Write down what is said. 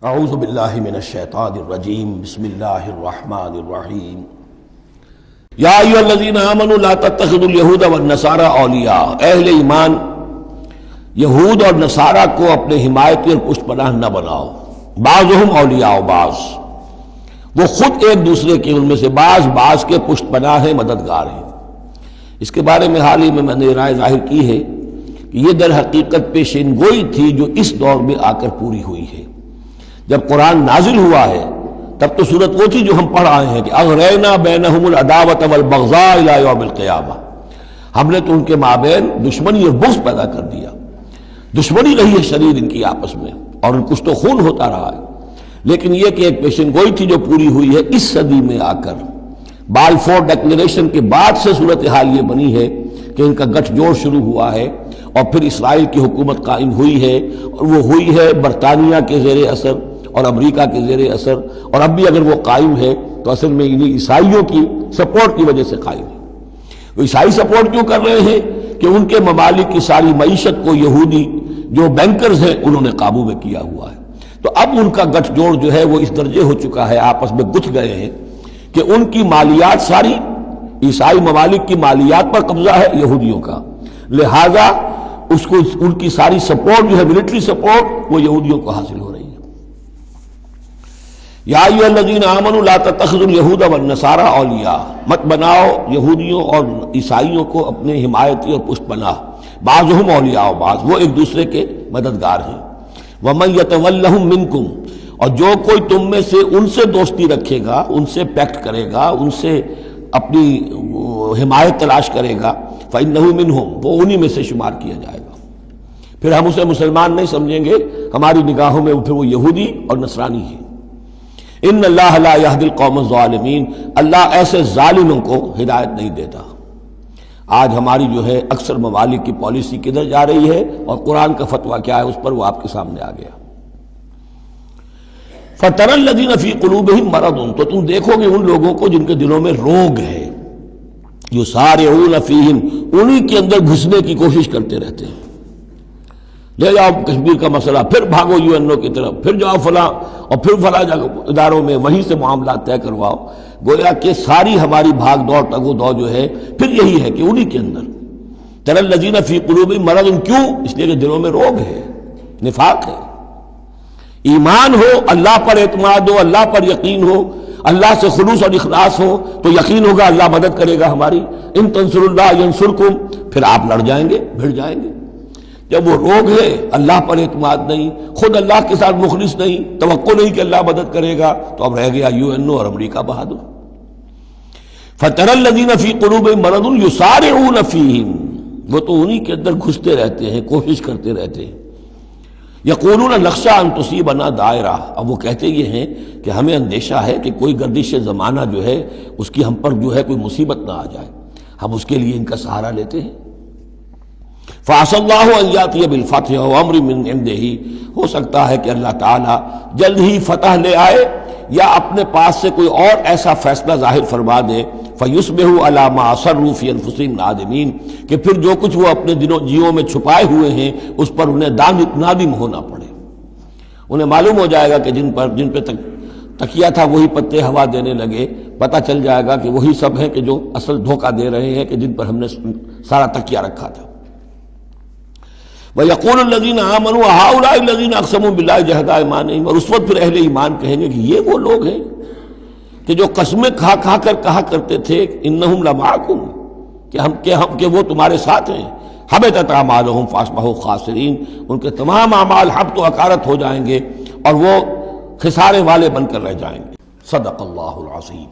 اعوذ باللہ من الشیطان الرجیم بسم اللہ الرحمن الرحیم یا ایھا الذین آمنوا لا تتخذوا اليہود والنصارى اولیاء، اہل ایمان یہود اور نصارہ کو اپنے حمایتی اور پشت پناہ نہ بناؤ، بعضهم اولیاء بعض، وہ خود ایک دوسرے کے ان میں سے بعض کے پشت پناہ ہیں، مددگار ہیں۔ اس کے بارے میں حال ہی میں نے رائے ظاہر کی ہے کہ یہ در حقیقت پیشین گوئی تھی جو اس دور میں آ کر پوری ہوئی ہے۔ جب قرآن نازل ہوا ہے تب تو صورت وہ تھی جو ہم پڑھ آئے ہیں کہ اغرینا بینہم العداوۃ والبغضاء الی یوم القیامہ، ہم نے تو ان کے مابین دشمنی اور بغض پیدا کر دیا، دشمنی رہی ہے شدید ان کی آپس میں، اور ان کچھ تو خون ہوتا رہا ہے۔ لیکن یہ کہ ایک پیشن گوئی تھی جو پوری ہوئی ہے اس صدی میں آ کر، بالفور ڈکلیریشن کے بعد سے صورتحال یہ بنی ہے کہ ان کا گٹھ جوڑ شروع ہوا ہے، اور پھر اسرائیل کی حکومت قائم ہوئی ہے، اور وہ ہوئی ہے برطانیہ کے زیر اثر اور امریکہ کے زیر اثر، اور اب بھی اگر وہ قائم ہے تو اصل میں انہیں عیسائیوں کی سپورٹ کی وجہ سے قائم ہے۔ وہ عیسائی سپورٹ کیوں کر رہے ہیں کہ ان کے ممالک کی ساری معیشت کو یہودی جو بینکرز ہیں انہوں نے قابو میں کیا ہوا ہے۔ تو اب ان کا گٹھ جوڑ جو ہے وہ اس درجے ہو چکا ہے، آپس میں گتھ گئے ہیں کہ ان کی مالیات ساری عیسائی ممالک کی مالیات پر قبضہ ہے یہودیوں کا، لہذا اس کو ان کی ساری سپورٹ جو ہے ملٹری سپورٹ وہ یہودیوں کو حاصل ہو رہی ہے۔ یا ایھا الذین آمنوا لا تتخذوا اليہود والنصارى اولیاء، مت بناؤ یہودیوں اور عیسائیوں کو اپنے حمایتی اور پشت پناہ، بعضهم اولیاء بعض، وہ ایک دوسرے کے مددگار ہیں۔ ومن یتولہم منکم، اور جو کوئی تم میں سے ان سے دوستی رکھے گا، ان سے پیکٹ کرے گا، ان سے اپنی حمایت تلاش کرے گا، فإنہ منہم، وہ انہی میں سے شمار کیا جائے گا۔ پھر ہم اسے مسلمان نہیں سمجھیں گے، ہماری نگاہوں میں پھر وہ یہودی اور نصرانی ہے۔ ان اللہ لا یہدی القوم الظالمین، اللہ ایسے ظالموں کو ہدایت نہیں دیتا۔ آج ہماری جو ہے اکثر ممالک کی پالیسی کدھر جا رہی ہے اور قرآن کا فتویٰ کیا ہے اس پر وہ آپ کے سامنے آ گیا۔ فَتَرَى الَّذِينَ فِي قُلُوبِهِم مَرَضٌ، تو تم دیکھو گے ان لوگوں کو جن کے دلوں میں روگ ہے، یُسَارِعُونَ فِيهِم، انہی کے اندر گھسنے کی کوشش کرتے رہتے ہیں۔ لے جاؤ کشمیر کا مسئلہ، پھر بھاگو UN کی طرف، پھر جاؤ فلاں اور پھر فلاں اداروں میں وہیں سے معاملات طے کرواؤ، گویا کہ ساری ہماری بھاگ دوڑ تگو دو جو ہے پھر یہی ہے کہ انہی کے اندر تَرَى الَّذِينَ فِي قُلُوبِهِم مَرَضٌ، کیوں؟ اس لیے کہ دلوں میں روگ ہے، نفاق ہے۔ ایمان ہو، اللہ پر اعتماد ہو، اللہ پر یقین ہو، اللہ سے خلوص اور اخلاص ہو تو یقین ہوگا اللہ مدد کرے گا ہماری۔ ان تنصروا اللہ ینصرکم، پھر آپ لڑ جائیں گے، بھڑ جائیں گے۔ جب وہ روگ ہے، اللہ پر اعتماد نہیں، خود اللہ کے ساتھ مخلص نہیں، توقع نہیں کہ اللہ مدد کرے گا، تو اب رہ گیا UN اور امریکہ بہادر۔ فَتَرَى الَّذِينَ فِي قُلُوبِهِم مَرَضٌ يُسَارِعُونَ فِيهِم، وہ تو انہی کے اندر گھستے رہتے ہیں، کوشش کرتے رہتے ہیں۔ یقولون نخشیٰ ان تصیبنا دائرہ، اب وہ کہتے یہ ہیں کہ ہمیں اندیشہ ہے کہ کوئی گردش زمانہ جو ہے اس کی ہم پر جو ہے کوئی مصیبت نہ آ جائے، ہم اس کے لیے ان کا سہارا لیتے ہیں۔ فَعَسَى اللَّهُ أَن يَأْتِيَ بِالْفَتْحِ وَأَمْرٍ مِّنْ عِنْدِهِ، ہو سکتا ہے کہ اللہ تعالیٰ جلد ہی فتح لے آئے یا اپنے پاس سے کوئی اور ایسا فیصلہ ظاہر فرما دے، فَيُصْبِحُوا عَلَىٰ مَا أَصَرُّوا فِي أَنفُسِهِمْ نَادِمِينَ، کہ پھر جو کچھ وہ اپنے جیوں میں چھپائے ہوئے ہیں اس پر انہیں نادم ہونا پڑے۔ انہیں معلوم ہو جائے گا کہ جن پہ تکیہ تھا وہی پتے ہوا دینے لگے، پتہ چل جائے گا کہ وہی سب ہیں کہ جو اصل دھوکہ دے رہے ہیں کہ جن پر ہم نے سارا تکیہ رکھا تھا۔ وَيَقُولُ الَّذِينَ آمَنُوا هَؤُلَاءِ الَّذِينَ أَقْسَمُوا بِاللَّهِ جَهْدَ أَيْمَانِهِمْ، اور اس وقت پھر اہل ایمان کہیں گے کہ یہ وہ لوگ ہیں کہ جو قسمیں کھا کھا کر کہا کرتے تھے إِنَّهُمْ لَمَعَكُمْ، کہ وہ تمہارے ساتھ ہیں۔ حَبِطَتْ أَعْمَالُهُمْ فَأَصْبَحُوا خَاسِرِينَ، ان کے تمام اعمال حبط و اکارت ہو جائیں گے اور وہ خسارے والے بن کر رہ جائیں گے۔ صدق اللہ العظیم۔